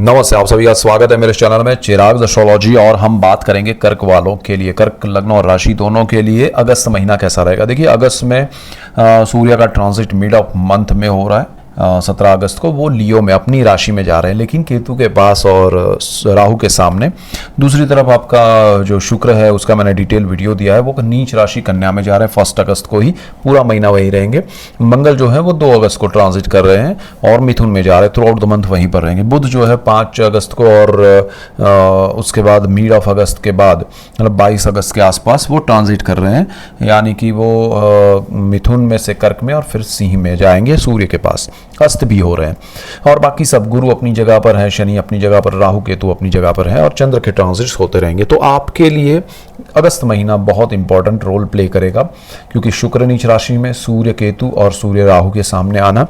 नमस्ते, आप सभी का स्वागत है मेरे चैनल में चिराग एस्ट्रोलॉजी। और हम बात करेंगे कर्क वालों के लिए, कर्क लग्न और राशि दोनों के लिए अगस्त महीना कैसा रहेगा। देखिए, अगस्त में सूर्य का ट्रांजिट मिड ऑफ मंथ में हो रहा है। 17 अगस्त को वो लियो में अपनी राशि में जा रहे हैं, लेकिन केतु के पास और राहु के सामने। दूसरी तरफ आपका जो शुक्र है उसका मैंने डिटेल वीडियो दिया है, वो नीच राशि कन्या में जा रहे हैं 1 अगस्त को ही, पूरा महीना वहीं रहेंगे। मंगल जो है वो 2 अगस्त को ट्रांजिट कर रहे हैं और मिथुन में जा रहे हैं, थ्रू आउट द मंथ वहीं पर रहेंगे। बुध जो है 5 अगस्त को और उसके बाद मिड ऑफ अगस्त के बाद मतलब 22 अगस्त के आसपास वो ट्रांजिट कर रहे हैं, यानी कि वो मिथुन में से कर्क में और फिर सिंह में जाएंगे सूर्य के पास। अस्त भी हो रहे हैं और बाकी सब गुरु अपनी जगह पर है, शनि अपनी जगह पर, राहु केतु अपनी जगह पर है और चंद्र के ट्रांजिट्स होते रहेंगे। तो आपके लिए अगस्त महीना बहुत इंपॉर्टेंट रोल प्ले करेगा, क्योंकि शुक्र नीच राशि में, सूर्य केतु और सूर्य राहु के सामने आना,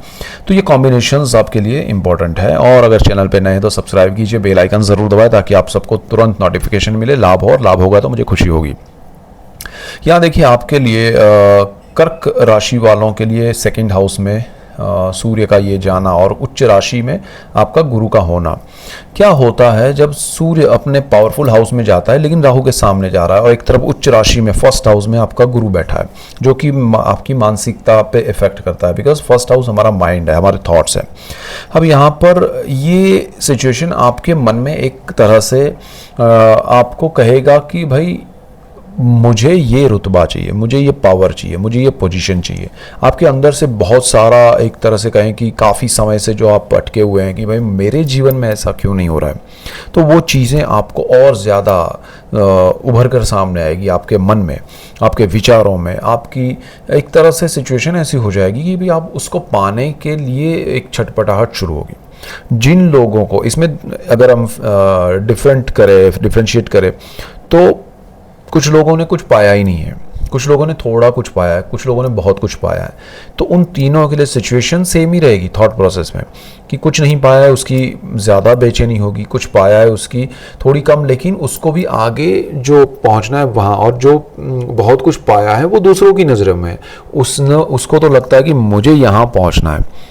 तो ये कॉम्बिनेशंस आपके लिए इंपॉर्टेंट है। और अगर चैनल पे नए हैं तो सब्सक्राइब कीजिए, बेल आइकन जरूर दबाएं ताकि आप सबको तुरंत नोटिफिकेशन मिले, लाभ हो, और लाभ होगा तो मुझे खुशी होगी। यहाँ देखिए, आपके लिए कर्क राशि वालों के लिए सेकेंड हाउस में सूर्य का ये जाना और उच्च राशि में आपका गुरु का होना। क्या होता है जब सूर्य अपने पावरफुल हाउस में जाता है लेकिन राहु के सामने जा रहा है, और एक तरफ उच्च राशि में फर्स्ट हाउस में आपका गुरु बैठा है, जो कि आपकी मानसिकता पे इफेक्ट करता है, बिकॉज फर्स्ट हाउस हमारा माइंड है, हमारे थॉट्स है। अब यहाँ पर ये सिचुएशन आपके मन में एक तरह से आपको कहेगा कि भाई मुझे ये रुतबा चाहिए, मुझे ये पावर चाहिए, मुझे ये पोजीशन चाहिए। आपके अंदर से बहुत सारा, एक तरह से कहें कि काफ़ी समय से जो आप अटके हुए हैं कि भाई मेरे जीवन में ऐसा क्यों नहीं हो रहा है, तो वो चीज़ें आपको और ज़्यादा उभर कर सामने आएगी आपके मन में, आपके विचारों में। आपकी एक तरह से सिचुएशन ऐसी हो जाएगी कि भाई आप उसको पाने के लिए एक छटपटाहट शुरू होगी। जिन लोगों को इसमें अगर हम डिफ्रेंशिएट करें तो कुछ लोगों ने कुछ पाया ही नहीं है, कुछ लोगों ने थोड़ा कुछ पाया है, कुछ लोगों ने बहुत कुछ पाया है। तो उन तीनों के लिए सिचुएशन सेम ही रहेगी थॉट प्रोसेस में, कि कुछ नहीं पाया है उसकी ज़्यादा बेचैनी होगी, कुछ पाया है उसकी थोड़ी कम, लेकिन उसको भी आगे जो पहुंचना है वहाँ, और जो बहुत कुछ पाया है वो दूसरों की नज़रों में उसको तो लगता है कि मुझे यहाँ पहुँचना है।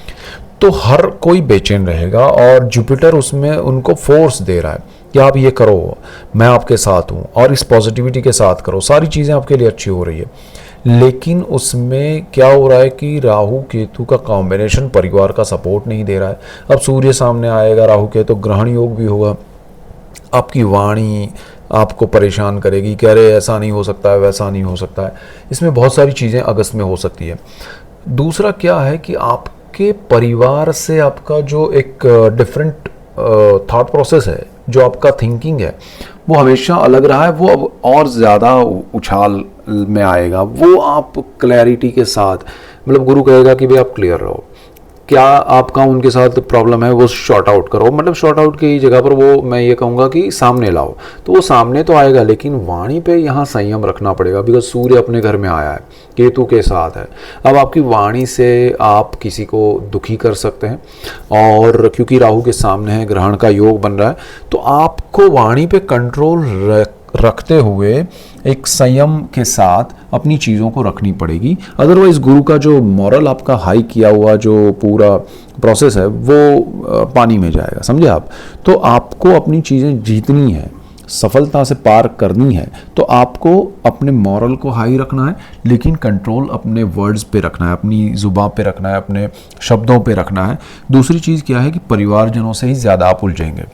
तो हर कोई बेचैन रहेगा और जुपिटर उसमें उनको फोर्स दे रहा है कि आप ये करो, मैं आपके साथ हूँ, और इस पॉजिटिविटी के साथ करो, सारी चीज़ें आपके लिए अच्छी हो रही है। लेकिन उसमें क्या हो रहा है कि राहु केतु का कॉम्बिनेशन परिवार का सपोर्ट नहीं दे रहा है। अब सूर्य सामने आएगा, राहु केतु ग्रहण योग भी होगा, आपकी वाणी आपको परेशान करेगी कि अरे ऐसा नहीं हो सकता है, वैसा नहीं हो सकता है। इसमें बहुत सारी चीज़ें अगस्त में हो सकती है। दूसरा क्या है कि आपके परिवार से आपका जो एक डिफरेंट थॉट प्रोसेस है, जो आपका थिंकिंग है, वो हमेशा अलग रहा है, वो अब और ज़्यादा उछाल में आएगा। वो आप क्लैरिटी के साथ, मतलब गुरु कहेगा कि भाई आप क्लियर रहो, क्या आपका उनके साथ प्रॉब्लम है वो शॉर्ट आउट करो, मतलब शॉर्ट आउट की जगह पर वो मैं ये कहूँगा कि सामने लाओ। तो वो सामने तो आएगा, लेकिन वाणी पे यहाँ संयम रखना पड़ेगा, बिकॉज सूर्य अपने घर में आया है, केतु के साथ है। अब आपकी वाणी से आप किसी को दुखी कर सकते हैं, और क्योंकि राहु के सामने है, ग्रहण का योग बन रहा है, तो आपको वाणी पे कंट्रोल रखते हुए एक संयम के साथ अपनी चीज़ों को रखनी पड़ेगी। अदरवाइज गुरु का जो मॉरल आपका हाई किया हुआ जो पूरा प्रोसेस है वो पानी में जाएगा, समझे आप। तो आपको अपनी चीज़ें जीतनी है, सफलता से पार करनी है, तो आपको अपने मॉरल को हाई रखना है, लेकिन कंट्रोल अपने वर्ड्स पे रखना है, अपनी जुबान पे रखना है, अपने शब्दों पे रखना है। दूसरी चीज़ क्या है कि परिवारजनों से ही ज़्यादा आप उलझेंगे।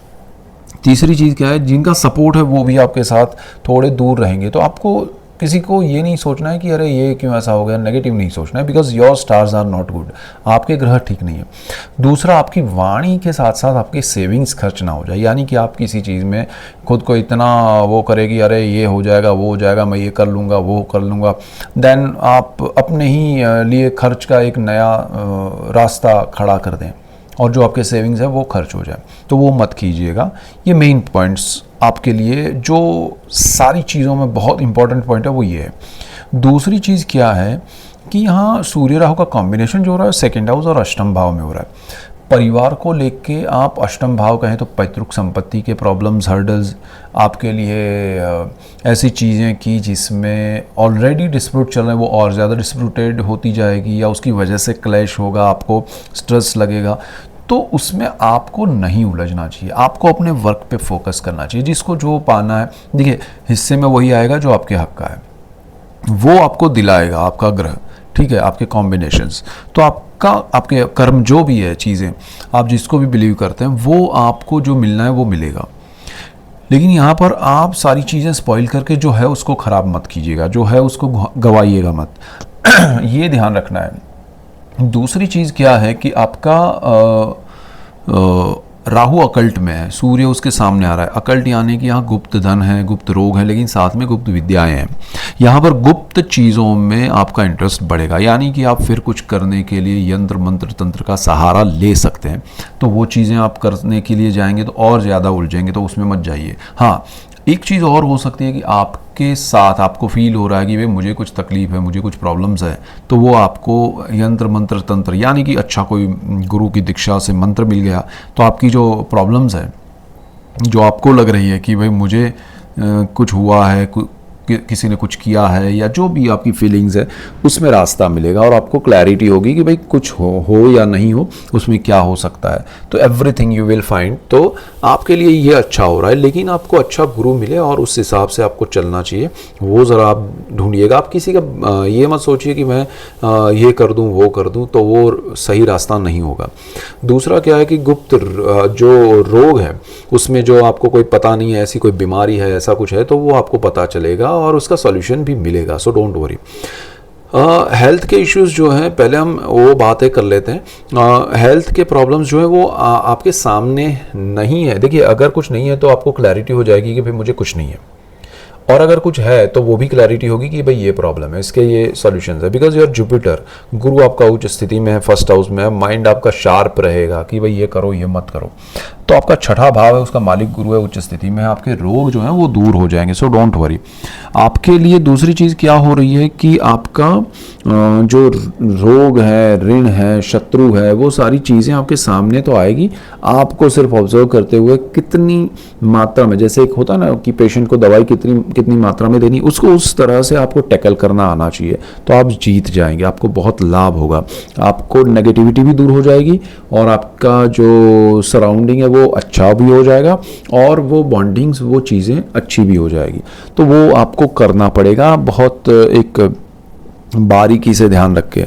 तीसरी चीज़ क्या है, जिनका सपोर्ट है वो भी आपके साथ थोड़े दूर रहेंगे। तो आपको किसी को ये नहीं सोचना है कि अरे ये क्यों ऐसा हो गया, नेगेटिव नहीं सोचना है, because your stars are not good, आपके ग्रह ठीक नहीं है। दूसरा, आपकी वाणी के साथ साथ आपकी सेविंग्स खर्च ना हो जाए, यानी कि आप किसी चीज़ में खुद को इतना वो करेगी, अरे ये हो जाएगा, वो हो जाएगा, मैं ये कर लूँगा, वो कर लूँगा, देन आप अपने ही लिए खर्च का एक नया रास्ता खड़ा कर दें और जो आपके सेविंग्स है वो खर्च हो जाए, तो वो मत कीजिएगा। ये मेन पॉइंट्स आपके लिए, जो सारी चीज़ों में बहुत इंपॉर्टेंट पॉइंट है वो ये है। दूसरी चीज़ क्या है कि यहाँ सूर्य राहु का कॉम्बिनेशन जो हो रहा है सेकेंड हाउस और अष्टम भाव में हो रहा है। परिवार को लेके आप अष्टम भाव कहें तो पैतृक संपत्ति के प्रॉब्लम्स, हर्डल्स, आपके लिए ऐसी चीज़ें की जिसमें ऑलरेडी डिस्प्यूट चल रहे हैं वो और ज़्यादा डिस्प्यूटेड होती जाएगी, या उसकी वजह से क्लैश होगा, आपको स्ट्रेस लगेगा। तो उसमें आपको नहीं उलझना चाहिए, आपको अपने वर्क पे फोकस करना चाहिए। जिसको जो पाना है, देखिए हिस्से में वही आएगा जो आपके हक का है, वो आपको दिलाएगा आपका ग्रह, ठीक है, आपके कॉम्बिनेशंस। तो आपका आपके कर्म जो भी है, चीज़ें आप जिसको भी बिलीव करते हैं, वो आपको जो मिलना है वो मिलेगा। लेकिन यहाँ पर आप सारी चीज़ें स्पॉइल करके जो है उसको ख़राब मत कीजिएगा, जो है उसको गवाइएगा मत। ये ध्यान रखना है। दूसरी चीज़ क्या है कि आपका राहु अकल्ट में है, सूर्य उसके सामने आ रहा है। अकल्ट यानी कि यहाँ गुप्त धन है, गुप्त रोग है, लेकिन साथ में गुप्त विद्याएं हैं। यहाँ पर गुप्त चीज़ों में आपका इंटरेस्ट बढ़ेगा, यानी कि आप फिर कुछ करने के लिए यंत्र मंत्र तंत्र का सहारा ले सकते हैं। तो वो चीज़ें आप करने के लिए जाएंगे तो और ज़्यादा उलझेंगे, तो उसमें मत जाइए। हाँ, एक चीज़ और हो सकती है कि आपके साथ आपको फील हो रहा है कि भाई मुझे कुछ तकलीफ है, मुझे कुछ प्रॉब्लम्स है, तो वो आपको यंत्र मंत्र तंत्र यानी कि अच्छा कोई गुरु की दीक्षा से मंत्र मिल गया, तो आपकी जो प्रॉब्लम्स है, जो आपको लग रही है कि भाई मुझे कुछ हुआ है, किसी ने कुछ किया है, या जो भी आपकी फीलिंग्स है, उसमें रास्ता मिलेगा और आपको क्लैरिटी होगी कि भाई कुछ हो या नहीं हो, उसमें क्या हो सकता है। तो एवरीथिंग यू विल फाइंड। तो आपके लिए ये अच्छा हो रहा है, लेकिन आपको अच्छा गुरु मिले और उस हिसाब से आपको चलना चाहिए, वो ज़रा आप ढूंढिएगा। आप किसी का ये मत सोचिए कि मैं ये कर दूँ वो कर दूँ, तो वो सही रास्ता नहीं होगा। दूसरा क्या है कि गुप्त जो रोग है उसमें जो आपको कोई पता नहीं है, ऐसी कोई बीमारी है, ऐसा कुछ है, तो वो आपको पता चलेगा और उसका सॉल्यूशन भी मिलेगा। So don't worry. हेल्थ के इश्यूज जो हैं, पहले हम वो बातें कर लेते हैं। हेल्थ के प्रॉब्लम्स जो है वो आपके सामने नहीं है। देखिए, अगर कुछ नहीं है तो आपको क्लैरिटी हो जाएगी कि भाई मुझे कुछ नहीं है, और अगर कुछ है तो वो भी क्लैरिटी होगी कि भाई ये प्रॉब्लम है, इसके ये सॉल्यूशंस है। बिकॉज योर जुपिटर, गुरु आपका उच्च स्थिति में है, फर्स्ट हाउस में है, माइंड आपका शार्प रहेगा कि भाई ये करो ये मत करो। तो आपका छठा भाव है, उसका मालिक गुरु है, उच्च स्थिति में है, आपके रोग जो हैं वो दूर हो जाएंगे। So don't worry. आपके लिए दूसरी चीज़ क्या हो रही है कि आपका जो रोग है, ऋण है, शत्रु है, वो सारी चीज़ें आपके सामने तो आएगी, आपको सिर्फ ऑब्जर्व करते हुए कितनी मात्रा में, जैसे एक होता है ना कि पेशेंट को दवाई कितनी मात्रा में देनी, उसको उस तरह से आपको टैकल करना आना चाहिए, तो आप जीत जाएंगे, आपको बहुत लाभ होगा, आपको नेगेटिविटी भी दूर हो जाएगी और आपका जो सराउंडिंग है वो अच्छा भी हो जाएगा और वो बॉन्डिंग्स, वो चीज़ें अच्छी भी हो जाएगी। तो वो आपको करना पड़ेगा बहुत एक बारीकी से ध्यान रख के।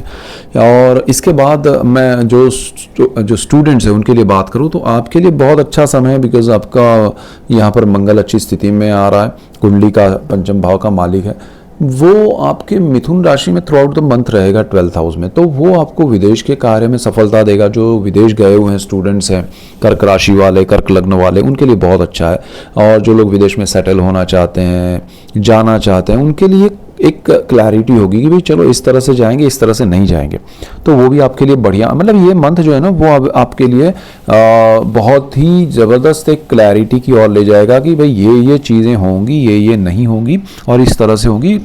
और इसके बाद मैं जो स्टूडेंट्स हैं उनके लिए बात करूं तो आपके लिए बहुत अच्छा समय है, बिकॉज आपका यहाँ पर मंगल अच्छी स्थिति में आ रहा है, कुंडली का पंचम भाव का मालिक है, वो आपके मिथुन राशि में थ्रू आउट द मंथ रहेगा 12th हाउस में। तो वो आपको विदेश के कार्य में सफलता देगा। जो विदेश गए हुए हैं स्टूडेंट्स हैं, कर्क राशि वाले, कर्क लग्न वाले, उनके लिए बहुत अच्छा है। और जो लोग विदेश में सेटल होना चाहते हैं, जाना चाहते हैं, उनके लिए एक क्लैरिटी होगी कि भाई चलो इस तरह से जाएंगे, इस तरह से नहीं जाएंगे, तो वो भी आपके लिए बढ़िया, मतलब ये मंथ जो है ना वो आपके लिए बहुत ही ज़बरदस्त एक क्लैरिटी की ओर ले जाएगा कि भाई ये चीज़ें होंगी, ये नहीं होंगी और इस तरह से होंगी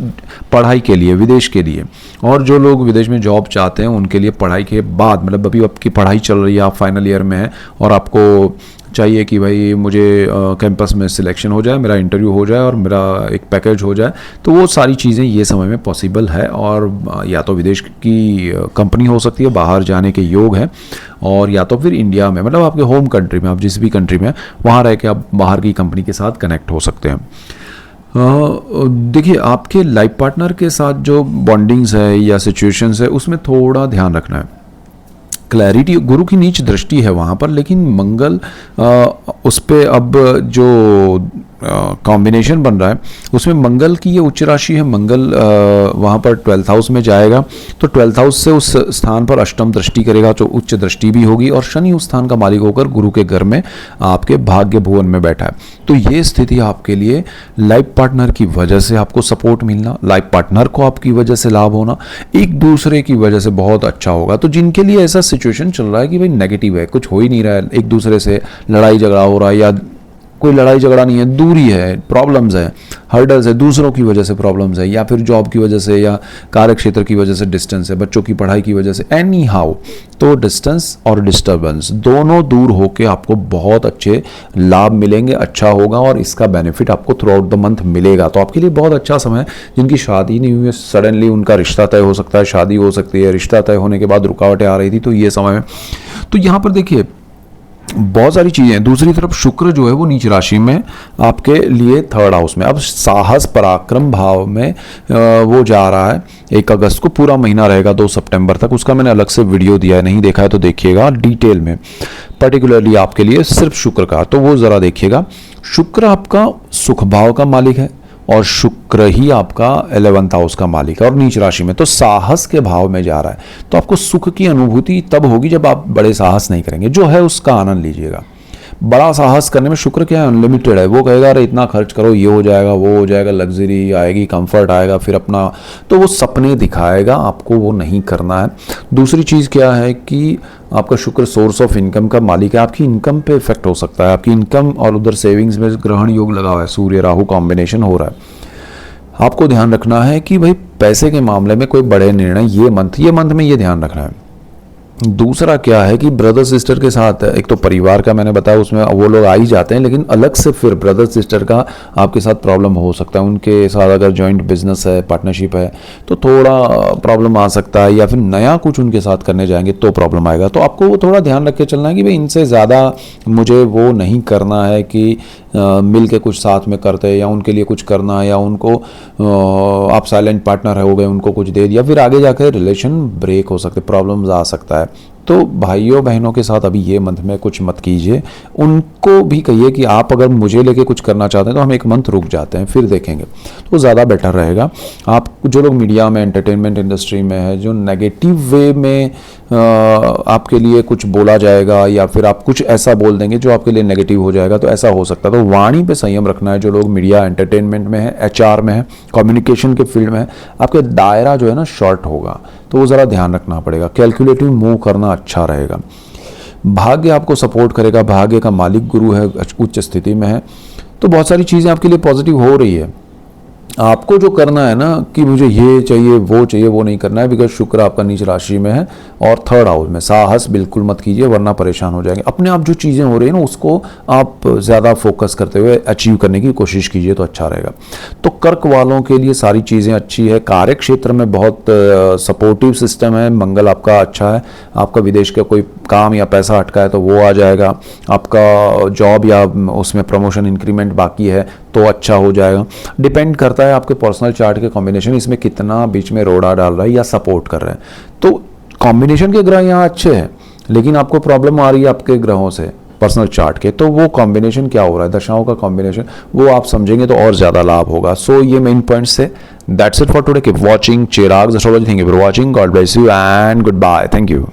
पढ़ाई के लिए, विदेश के लिए। और जो लोग विदेश में जॉब चाहते हैं उनके लिए पढ़ाई के बाद, मतलब अभी आपकी पढ़ाई चल रही है, आप फाइनल ईयर में हैं और आपको चाहिए कि भाई मुझे कैंपस में सिलेक्शन हो जाए, मेरा इंटरव्यू हो जाए और मेरा एक पैकेज हो जाए, तो वो सारी चीज़ें ये समय में पॉसिबल है। और या तो विदेश की कंपनी हो सकती है, बाहर जाने के योग है, और या तो फिर इंडिया में, मतलब आपके होम कंट्री में, आप जिस भी कंट्री में वहाँ रह के आप बाहर की कंपनी के साथ कनेक्ट हो सकते हैं। देखिए, आपके लाइफ पार्टनर के साथ जो बॉन्डिंग्स है या सिचुएशंस है उसमें थोड़ा ध्यान रखना है। क्लैरिटी, गुरु की नीच दृष्टि है वहाँ पर, लेकिन मंगल उस पर अब जो कॉम्बिनेशन बन रहा है उसमें मंगल की ये उच्च राशि है, मंगल वहाँ पर 12th हाउस में जाएगा, तो 12th हाउस से उस स्थान पर अष्टम दृष्टि करेगा, जो उच्च दृष्टि भी होगी, और शनि उस स्थान का मालिक होकर गुरु के घर में आपके भाग्य भुवन में बैठा है। तो ये स्थिति आपके लिए लाइफ पार्टनर की वजह से आपको सपोर्ट मिलना, लाइफ पार्टनर को आपकी वजह से लाभ होना, एक दूसरे की वजह से बहुत अच्छा होगा। तो जिनके लिए ऐसा सिचुएशन चल रहा है कि भाई नेगेटिव है, कुछ हो ही नहीं रहा है, एक दूसरे से लड़ाई झगड़ा हो रहा है, या कोई लड़ाई झगड़ा नहीं है, दूरी है, प्रॉब्लम्स है, हर्डल्स है, दूसरों की वजह से प्रॉब्लम्स है, या फिर जॉब की वजह से या कार्य क्षेत्र की वजह से डिस्टेंस है, बच्चों की पढ़ाई की वजह से, एनी हाउ, तो डिस्टेंस और डिस्टर्बेंस दोनों दूर होके आपको बहुत अच्छे लाभ मिलेंगे, अच्छा होगा और इसका बेनिफिट आपको थ्रू आउट द मंथ मिलेगा। तो आपके लिए बहुत अच्छा समय है। जिनकी शादी नहीं हुई है, सडनली उनका रिश्ता तय हो सकता है, शादी हो सकती है, रिश्ता तय होने के बाद रुकावटें आ रही थी, तो ये समय में, तो यहाँ पर देखिए बहुत सारी चीज़ें हैं। दूसरी तरफ शुक्र जो है वो नीच राशि में आपके लिए थर्ड हाउस में, अब साहस पराक्रम भाव में वो जा रहा है। 1 अगस्त को पूरा महीना रहेगा 2 सितंबर तक, उसका मैंने अलग से वीडियो दिया है, नहीं देखा है तो देखिएगा डिटेल में, पर्टिकुलरली आपके लिए सिर्फ शुक्र का, तो वो ज़रा देखिएगा। शुक्र आपका सुख भाव का मालिक है और शुक्र ही आपका 11th हाउस का मालिक है और नीच राशि में, तो साहस के भाव में जा रहा है। तो आपको सुख की अनुभूति तब होगी जब आप बड़े साहस नहीं करेंगे, जो है उसका आनंद लीजिएगा। बड़ा साहस करने में शुक्र क्या है, अनलिमिटेड है। वो कहेगा अरे इतना खर्च करो, ये हो जाएगा, वो हो जाएगा, लग्जरी आएगी, कंफर्ट आएगा, फिर अपना, तो वो सपने दिखाएगा, आपको वो नहीं करना है। दूसरी चीज़ क्या है कि आपका शुक्र सोर्स ऑफ इनकम का मालिक है, आपकी इनकम पे इफेक्ट हो सकता है, आपकी इनकम और उधर सेविंग्स में ग्रहण योग लगा हुआ है, सूर्य राहु कॉम्बिनेशन हो रहा है। आपको ध्यान रखना है कि भाई पैसे के मामले में कोई बड़े निर्णय ये मंथ में ये ध्यान रखना है। दूसरा क्या है कि ब्रदर सिस्टर के साथ, एक तो परिवार का मैंने बताया उसमें वो लोग आ ही जाते हैं, लेकिन अलग से फिर ब्रदर सिस्टर का आपके साथ प्रॉब्लम हो सकता है। उनके साथ अगर जॉइंट बिजनेस है, पार्टनरशिप है, तो थोड़ा प्रॉब्लम आ सकता है, या फिर नया कुछ उनके साथ करने जाएंगे तो प्रॉब्लम आएगा। तो आपको वो थोड़ा ध्यान रख के चलना है कि भाई इनसे ज़्यादा मुझे वो नहीं करना है कि मिल के कुछ साथ में करते हैं, या उनके लिए कुछ करना है, या उनको आप साइलेंट पार्टनर हो गए, उनको कुछ दे दिया, फिर आगे जाकर रिलेशन ब्रेक हो सकते, प्रॉब्लम्स आ सकता है। तो भाइयों बहनों के साथ अभी ये मंथ में कुछ मत कीजिए। उनको भी कहिए कि आप अगर मुझे लेके कुछ करना चाहते हैं तो हम 1 मंथ रुक जाते हैं, फिर देखेंगे, तो ज़्यादा बेटर रहेगा। आप जो लोग मीडिया में, एंटरटेनमेंट इंडस्ट्री में है, जो नेगेटिव वे में आपके लिए कुछ बोला जाएगा, या फिर आप कुछ ऐसा बोल देंगे जो आपके लिए नेगेटिव हो जाएगा, तो ऐसा हो सकता है। तो वाणी पे संयम रखना है। जो लोग मीडिया, एंटरटेनमेंट में है, HR में है, कम्युनिकेशन के फील्ड में है, आपके दायरा जो है ना शॉर्ट होगा, तो वो ज़रा ध्यान रखना पड़ेगा। कैलकुलेटिव मूव करना अच्छा रहेगा। भाग्य आपको सपोर्ट करेगा, भाग्य का मालिक गुरु है, उच्च स्थिति में है, तो बहुत सारी चीज़ें आपके लिए पॉजिटिव हो रही है। आपको जो करना है ना कि मुझे ये चाहिए, वो नहीं करना है, बिकॉज शुक्र आपका नीच राशि में है और थर्ड हाउस में। साहस बिल्कुल मत कीजिए वरना परेशान हो जाएंगे। अपने आप जो चीज़ें हो रही है ना उसको आप ज़्यादा फोकस करते हुए अचीव करने की कोशिश कीजिए तो अच्छा रहेगा। तो कर्क वालों के लिए सारी चीज़ें अच्छी है। कार्य क्षेत्र में बहुत सपोर्टिव सिस्टम है, मंगल आपका अच्छा है। आपका विदेश का कोई काम या पैसा अटका है तो वो आ जाएगा। आपका जॉब या उसमें प्रमोशन, इंक्रीमेंट बाकी है तो अच्छा हो जाएगा। डिपेंड करता है आपके पर्सनल चार्ट के कॉम्बिनेशन, इसमें कितना बीच में रोड़ा डाल रहा है या सपोर्ट कर रहे हैं। तो कॉम्बिनेशन के ग्रह यहाँ अच्छे हैं, लेकिन आपको प्रॉब्लम आ रही है आपके ग्रहों से पर्सनल चार्ट के, तो वो कॉम्बिनेशन क्या हो रहा है, दशाओं का कॉम्बिनेशन, वो आप समझेंगे तो और ज़्यादा लाभ होगा। सो ये मेन पॉइंट्स है। That's it for today. Keep watching Chirag astrology. Thank you for watching. God bless you and goodbye. Thank you.